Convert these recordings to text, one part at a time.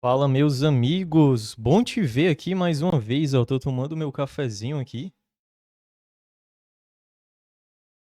Fala, meus amigos. Bom te ver aqui mais uma vez. Eu tô tomando meu cafezinho aqui.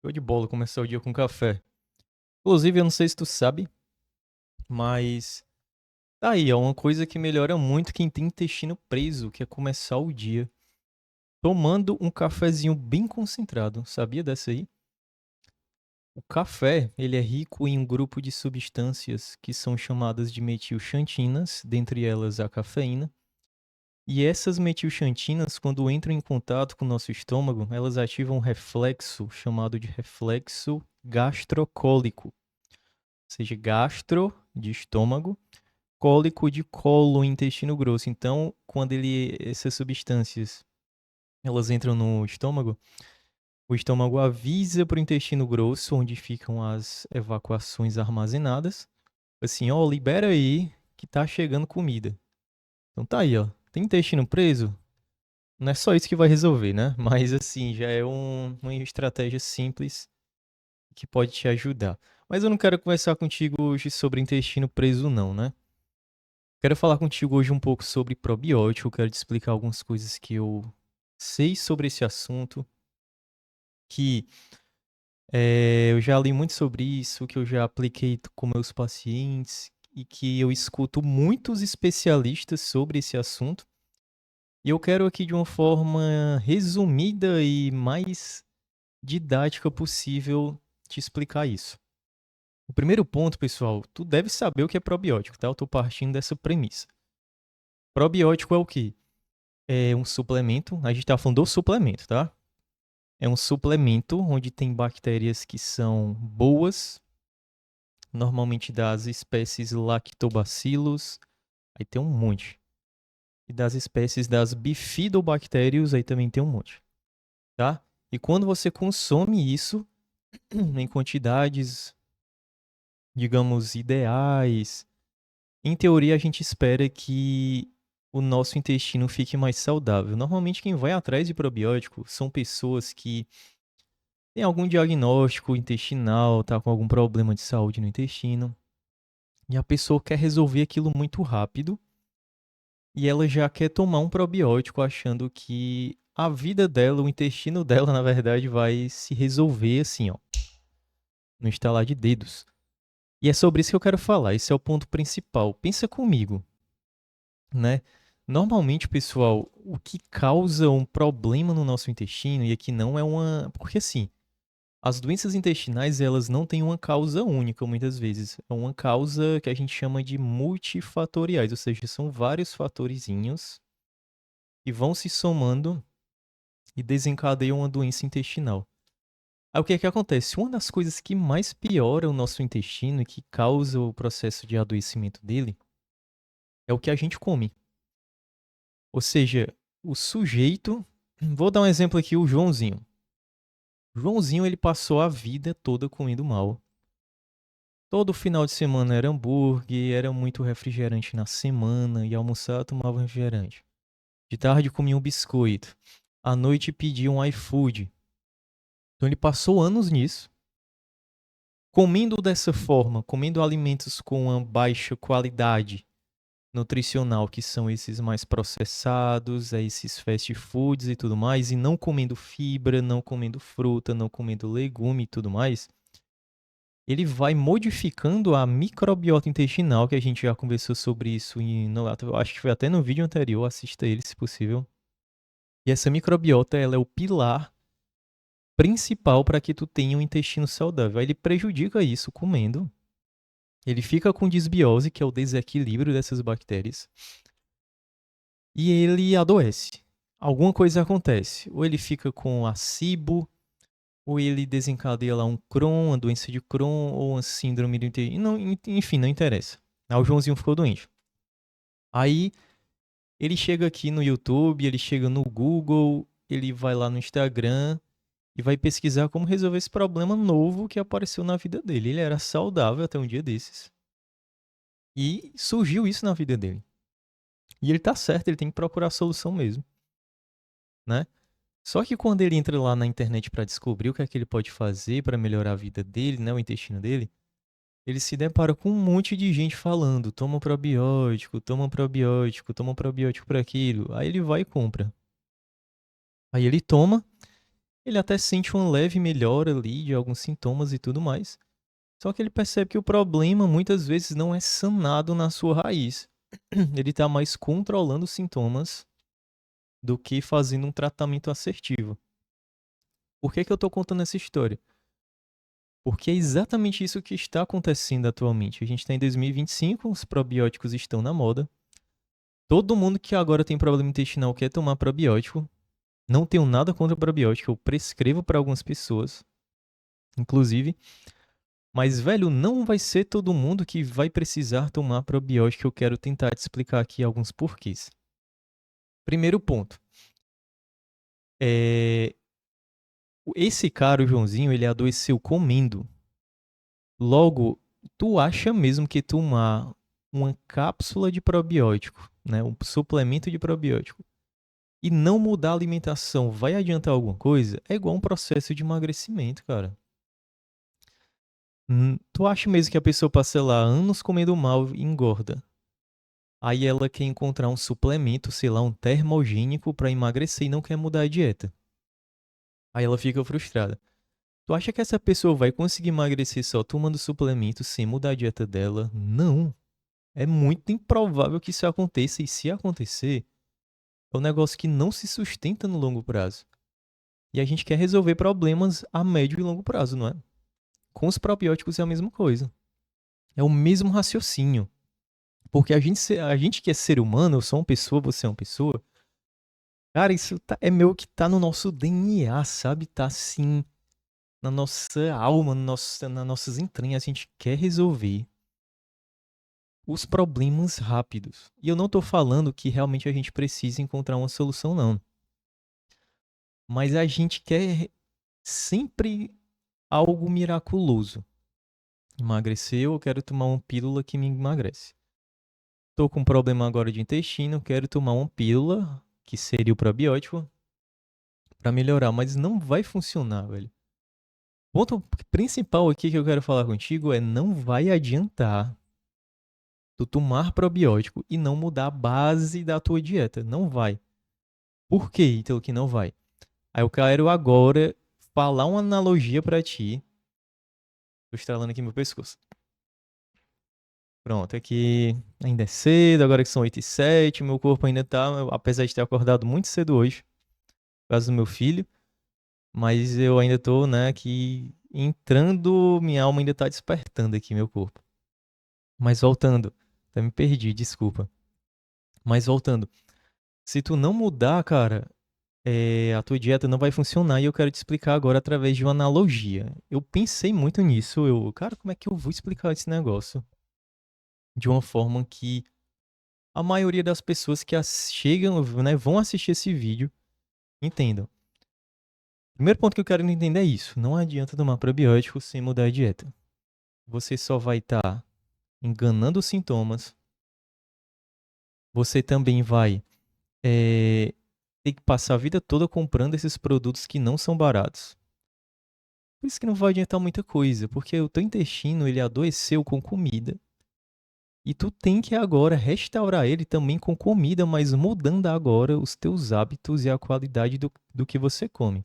Show de bola começar o dia com café. Inclusive, eu não sei se tu sabe, mas tá aí, é uma coisa que melhora muito quem tem intestino preso, que é começar o dia tomando um cafezinho bem concentrado. Sabia dessa aí? O café, ele é rico em um grupo de substâncias que são chamadas de metilxantinas, dentre elas a cafeína. E essas metilxantinas, quando entram em contato com o nosso estômago, elas ativam um reflexo chamado de reflexo gastrocólico. Ou seja, gastro de estômago, cólico de colo, intestino grosso. Então, quando essas substâncias elas entram no estômago, o estômago avisa para o intestino grosso, onde ficam as evacuações armazenadas, assim, ó, libera aí que tá chegando comida. Então tá aí, ó. Tem intestino preso? Não é só isso que vai resolver, né? Mas assim, já é uma estratégia simples que pode te ajudar. Mas eu não quero conversar contigo hoje sobre intestino preso, não, né? Quero falar contigo hoje um pouco sobre probiótico. Quero te explicar algumas coisas que eu sei sobre esse assunto, que eu já li muito sobre isso, que eu já apliquei com meus pacientes e que eu escuto muitos especialistas sobre esse assunto. E eu quero aqui de uma forma resumida e mais didática possível te explicar isso. O primeiro ponto, pessoal, tu deve saber o que é probiótico, tá? Eu tô partindo dessa premissa. Probiótico é o quê? É um suplemento, a gente tá falando do suplemento, tá? É um suplemento onde tem bactérias que são boas, normalmente das espécies Lactobacillus, aí tem um monte. E das espécies das bifidobactérios, aí também tem um monte, tá? E quando você consome isso em quantidades, digamos, ideais. Em teoria, a gente espera que o nosso intestino fique mais saudável. Normalmente, quem vai atrás de probiótico são pessoas que têm algum diagnóstico intestinal, tá com algum problema de saúde no intestino, e a pessoa quer resolver aquilo muito rápido, e ela já quer tomar um probiótico achando que a vida dela, o intestino dela, na verdade, vai se resolver assim, ó, no estalar de dedos. E é sobre isso que eu quero falar. Esse é o ponto principal. Pensa comigo, né? Normalmente, pessoal, o que causa um problema no nosso intestino, e aqui não é uma. Porque assim, as doenças intestinais, elas não têm uma causa única, muitas vezes. É uma causa que a gente chama de multifatoriais, ou seja, são vários fatorizinhos que vão se somando e desencadeiam uma doença intestinal. Aí o que é que acontece? Uma das coisas que mais piora o nosso intestino e que causa o processo de adoecimento dele é o que a gente come. Ou seja, o sujeito. Vou dar um exemplo aqui, o Joãozinho. O Joãozinho, ele passou a vida toda comendo mal. Todo final de semana era hambúrguer, era muito refrigerante na semana, e almoçar tomava refrigerante. De tarde comia um biscoito. À noite pedia um iFood. Então ele passou anos nisso, comendo dessa forma, comendo alimentos com uma baixa qualidade nutricional, que são esses mais processados, esses fast foods e tudo mais, e não comendo fibra, não comendo fruta, não comendo legume e tudo mais, ele vai modificando a microbiota intestinal, que a gente já conversou sobre isso eu acho que foi até no vídeo anterior, assista ele se possível. E essa microbiota, ela é o pilar principal para que tu tenha um intestino saudável. Aí ele prejudica isso comendo. Ele fica com disbiose, que é o desequilíbrio dessas bactérias. E ele adoece. Alguma coisa acontece. Ou ele fica com a SIBO, ou ele desencadeia lá um Crohn, uma doença de Crohn, ou uma síndrome do intestino. Enfim, não interessa. Aí o Joãozinho ficou doente. Aí ele chega aqui no YouTube, ele chega no Google, ele vai lá no Instagram e vai pesquisar como resolver esse problema novo que apareceu na vida dele. Ele era saudável até um dia desses. E surgiu isso na vida dele. E ele tá certo, ele tem que procurar a solução mesmo, né? Só que quando ele entra lá na internet para descobrir o que é que ele pode fazer para melhorar a vida dele, né, o intestino dele, ele se depara com um monte de gente falando, toma um probiótico, toma um probiótico, toma um probiótico para aquilo. Aí ele vai e compra. Aí ele toma, ele até sente uma leve melhora ali de alguns sintomas e tudo mais. Só que ele percebe que o problema muitas vezes não é sanado na sua raiz. Ele está mais controlando os sintomas do que fazendo um tratamento assertivo. Por que que eu estou contando essa história? Porque é exatamente isso que está acontecendo atualmente. A gente está em 2025, os probióticos estão na moda. Todo mundo que agora tem problema intestinal quer tomar probiótico. Não tenho nada contra probiótico, eu prescrevo para algumas pessoas, inclusive. Mas, velho, não vai ser todo mundo que vai precisar tomar probiótico. Eu quero tentar te explicar aqui alguns porquês. Primeiro ponto. Esse cara, o Joãozinho, ele adoeceu comendo. Logo, tu acha mesmo que tomar uma cápsula de probiótico, né, um suplemento de probiótico, e não mudar a alimentação vai adiantar alguma coisa? É igual um processo de emagrecimento, cara. Tu acha mesmo que a pessoa passa lá anos comendo mal e engorda? Aí ela quer encontrar um suplemento, sei lá, um termogênico para emagrecer e não quer mudar a dieta. Aí ela fica frustrada. Tu acha que essa pessoa vai conseguir emagrecer só tomando suplemento sem mudar a dieta dela? Não. É muito improvável que isso aconteça, e se acontecer, é um negócio que não se sustenta no longo prazo. E a gente quer resolver problemas a médio e longo prazo, não é? Com os probióticos é a mesma coisa. É o mesmo raciocínio. Porque a gente que é ser humano, eu sou uma pessoa, você é uma pessoa. Cara, isso é meio que tá no nosso DNA, sabe? Tá assim, na nossa alma, nas nossas entranhas. A gente quer resolver os problemas rápidos. E eu não tô falando que realmente a gente precisa encontrar uma solução, não. Mas a gente quer sempre algo miraculoso. Emagreceu, eu quero tomar uma pílula que me emagrece. Tô com um problema agora de intestino, quero tomar uma pílula, que seria o probiótico, pra melhorar, mas não vai funcionar, velho. O ponto principal aqui que eu quero falar contigo é não vai adiantar tu tomar probiótico e não mudar a base da tua dieta. Não vai. Por que, então, que não vai? Aí eu quero agora falar uma analogia pra ti. Tô estralando aqui meu pescoço. Pronto, aqui ainda é cedo, agora que são 8h07, meu corpo ainda tá, apesar de ter acordado muito cedo hoje, por causa do meu filho, mas eu ainda tô, né, aqui entrando, minha alma ainda tá despertando aqui, meu corpo. Mas voltando, até me perdi, desculpa. Mas voltando, se tu não mudar, cara, a tua dieta não vai funcionar e eu quero te explicar agora através de uma analogia. Eu pensei muito nisso, cara, como é que eu vou explicar esse negócio? De uma forma que a maioria das pessoas que chegam, né, vão assistir esse vídeo, entendam. Primeiro ponto que eu quero entender é isso. Não adianta tomar probiótico sem mudar a dieta. Você só vai estar enganando os sintomas. Você também vai ter que passar a vida toda comprando esses produtos que não são baratos. Por isso que não vai adiantar muita coisa, porque o teu intestino ele adoeceu com comida. E tu tem que agora restaurar ele também com comida, mas mudando agora os teus hábitos e a qualidade do que você come.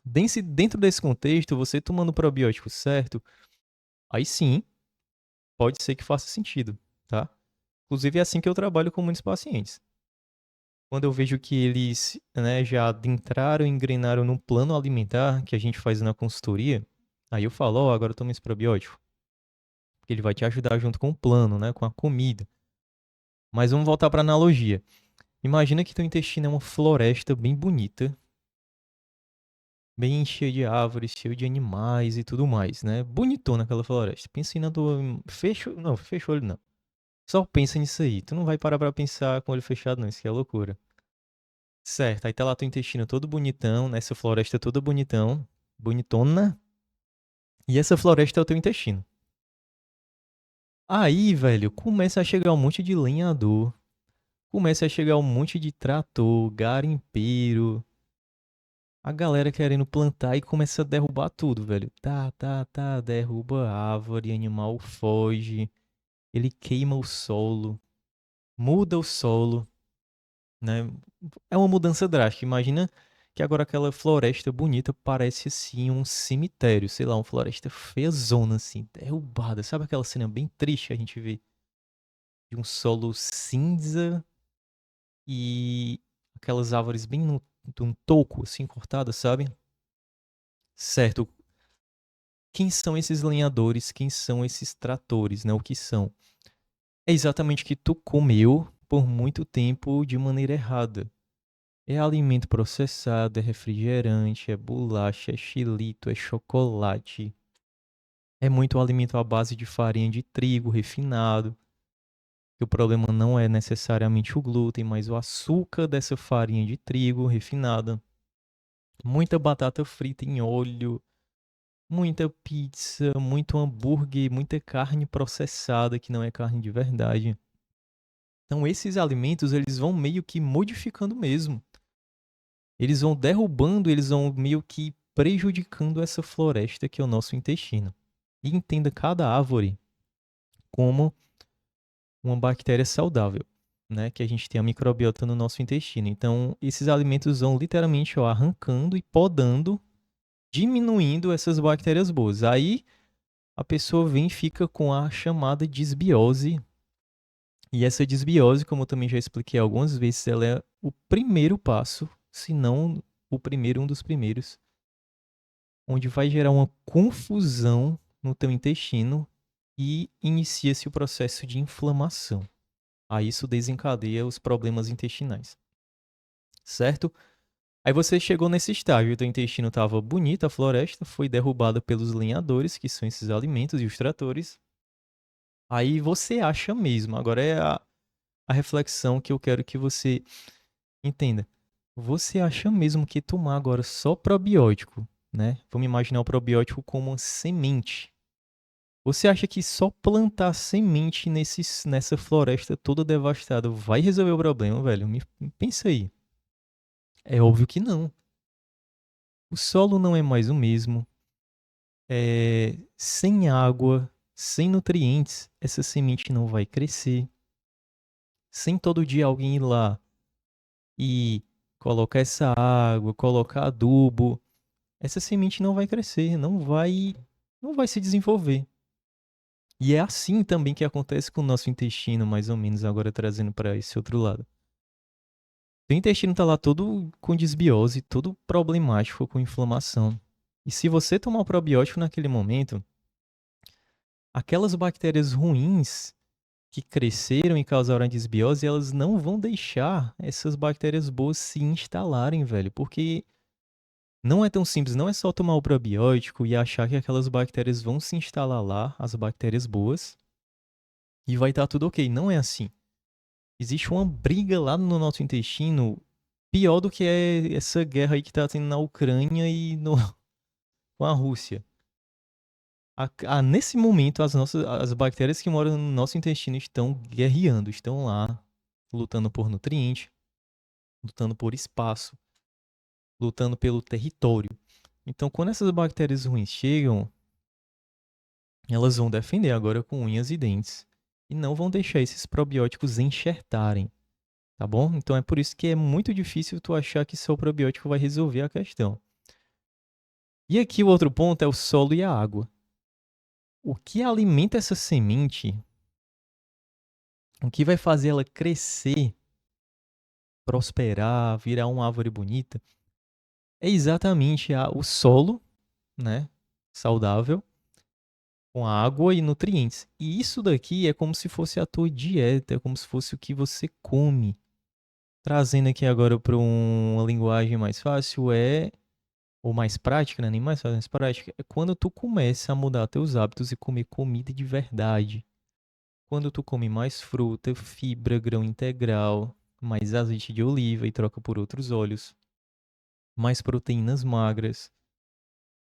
Dentro desse contexto, você tomando o probiótico certo, aí sim, pode ser que faça sentido, tá? Inclusive é assim que eu trabalho com muitos pacientes. Quando eu vejo que eles, né, já adentraram, engrenaram no plano alimentar que a gente faz na consultoria, aí eu falo, ó, agora toma esse probiótico. Porque ele vai te ajudar junto com o plano, né, com a comida. Mas vamos voltar para a analogia. Imagina que teu intestino é uma floresta bem bonita, bem cheia de árvores, cheia de animais e tudo mais, né? Bonitona aquela floresta. Pensa aí na tua... fecha o olho não. Só pensa nisso aí. Tu não vai parar pra pensar com o olho fechado não, isso que é loucura. Certo, aí tá lá teu intestino todo bonitão, nessa floresta toda bonitão, bonitona. E essa floresta é o teu intestino. Aí, velho, começa a chegar um monte de lenhador, começa a chegar um monte de trator, garimpeiro, A galera querendo plantar e começa a derrubar tudo, velho. Tá, derruba a árvore, animal foge, ele queima o solo, muda o solo, né? É uma mudança drástica. Imagina que agora aquela floresta bonita parece assim um cemitério, sei lá, uma floresta feiazona assim, derrubada. Sabe aquela cena bem triste que a gente vê de um solo cinza e aquelas árvores bem de um toco assim cortadas, sabe? Certo. Quem são esses lenhadores? Quem são esses tratores, né? O que são? É exatamente o que tu comeu por muito tempo de maneira errada. É alimento processado, é refrigerante, é bolacha, é xilito, é chocolate. É muito alimento à base de farinha de trigo refinado. Que o problema não é necessariamente o glúten, mas o açúcar dessa farinha de trigo refinada. Muita batata frita em óleo, muita pizza, muito hambúrguer, muita carne processada que não é carne de verdade. Então esses alimentos, eles vão meio que modificando mesmo. Eles vão derrubando, eles vão meio que prejudicando essa floresta que é o nosso intestino. E entenda cada árvore como uma bactéria saudável, né? Que a gente tem a microbiota no nosso intestino. Então, esses alimentos vão literalmente ó, arrancando e podando, diminuindo essas bactérias boas. Aí a pessoa vem e fica com a chamada disbiose. E essa disbiose, como eu também já expliquei algumas vezes, ela é o primeiro passo, se não o primeiro, um dos primeiros, onde vai gerar uma confusão no teu intestino e inicia-se o processo de inflamação. Aí isso desencadeia os problemas intestinais, certo? Aí você chegou nesse estágio, o teu intestino estava bonito, a floresta foi derrubada pelos lenhadores, que são esses alimentos e os tratores. Aí você acha mesmo, agora é a reflexão que eu quero que você entenda. Você acha mesmo que tomar agora só probiótico, né? Vamos imaginar o probiótico como uma semente. Você acha que só plantar semente nessa floresta toda devastada vai resolver o problema, velho? Pensa aí. É óbvio que não. O solo não é mais o mesmo. Sem água, sem nutrientes, essa semente não vai crescer. Sem todo dia alguém ir lá e colocar essa água, colocar adubo, essa semente não vai crescer, não vai se desenvolver. E é assim também que acontece com o nosso intestino, mais ou menos, agora trazendo para esse outro lado. O intestino tá lá todo com desbiose, todo problemático, com inflamação. E se você tomar o probiótico naquele momento, aquelas bactérias ruins que cresceram e causaram a desbiose, elas não vão deixar essas bactérias boas se instalarem, velho. Porque não é tão simples, não é só tomar o probiótico e achar que aquelas bactérias vão se instalar lá, as bactérias boas, e vai estar tudo ok. Não é assim. Existe uma briga lá no nosso intestino pior do que é essa guerra aí que tá tendo na Ucrânia e com a Rússia. Nesse momento, as bactérias que moram no nosso intestino estão guerreando, estão lá, lutando por nutriente, lutando por espaço, lutando pelo território. Então, quando essas bactérias ruins chegam, elas vão defender agora com unhas e dentes e não vão deixar esses probióticos enxertarem. Tá bom? Então é por isso que é muito difícil tu achar que só o probiótico vai resolver a questão. E aqui o outro ponto é o solo e a água. O que alimenta essa semente, o que vai fazer ela crescer, prosperar, virar uma árvore bonita, é exatamente o solo, né? Saudável, com água e nutrientes. E isso daqui é como se fosse a tua dieta, é como se fosse o que você come. Trazendo aqui agora para uma linguagem mais fácil, ou mais prática, né? Nem mais fácil, mais prática, é quando tu começa a mudar teus hábitos e comer comida de verdade. Quando tu come mais fruta, fibra, grão integral, mais azeite de oliva e troca por outros óleos, mais proteínas magras,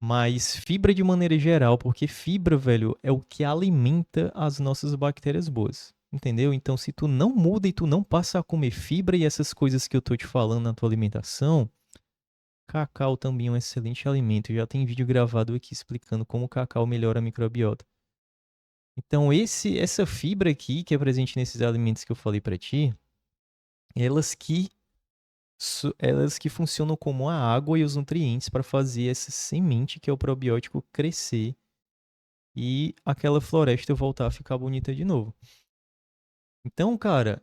mais fibra de maneira geral, porque fibra, velho, é o que alimenta as nossas bactérias boas. Entendeu? Então, se tu não muda e tu não passa a comer fibra e essas coisas que eu tô te falando na tua alimentação, Cacau também é um excelente alimento. Já tem vídeo gravado aqui explicando como o cacau melhora a microbiota. Então, essa fibra aqui, que é presente nesses alimentos que eu falei pra ti, elas que, elas que funcionam como a água e os nutrientes para fazer essa semente, que é o probiótico, crescer e aquela floresta voltar a ficar bonita de novo. Então, cara,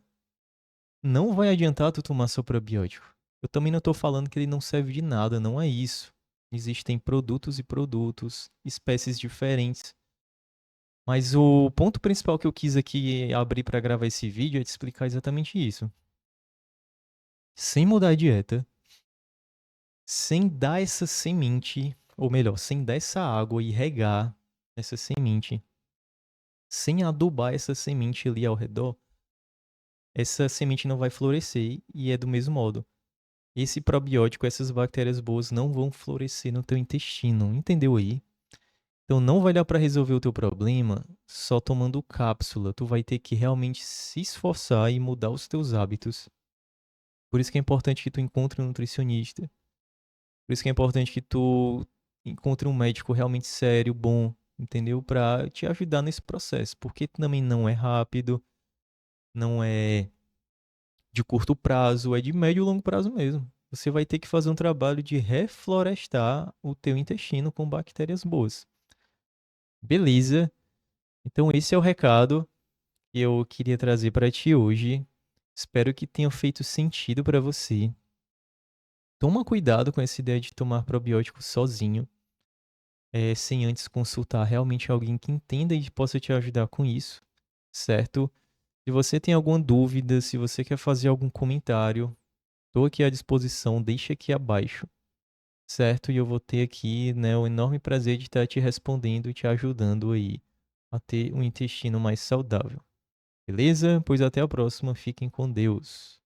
não vai adiantar tu tomar só probiótico. Eu também não tô falando que ele não serve de nada, não é isso. Existem produtos e produtos, espécies diferentes. Mas o ponto principal que eu quis aqui abrir para gravar esse vídeo é te explicar exatamente isso. Sem mudar a dieta, sem dar essa semente, ou melhor, sem dar essa água e regar essa semente, sem adubar essa semente ali ao redor, essa semente não vai florescer e é do mesmo modo. Esse probiótico, essas bactérias boas não vão florescer no teu intestino, entendeu aí? Então não vai dar para resolver o teu problema só tomando cápsula. Tu vai ter que realmente se esforçar e mudar os teus hábitos. Por isso que é importante que tu encontre um nutricionista. Por isso que é importante que tu encontre um médico realmente sério, bom, entendeu? Para te ajudar nesse processo, porque também não é rápido, não é de curto prazo, é de médio e longo prazo mesmo. Você vai ter que fazer um trabalho de reflorestar o teu intestino com bactérias boas. Beleza? Então esse é o recado que eu queria trazer para ti hoje. Espero que tenha feito sentido para você. Toma cuidado com essa ideia de tomar probiótico sozinho, sem antes consultar realmente alguém que entenda e possa te ajudar com isso, certo? Se você tem alguma dúvida, se você quer fazer algum comentário, estou aqui à disposição, deixa aqui abaixo, certo? E eu vou ter aqui, né, o enorme prazer de estar te respondendo e te ajudando aí a ter um intestino mais saudável. Beleza? Pois até a próxima. Fiquem com Deus.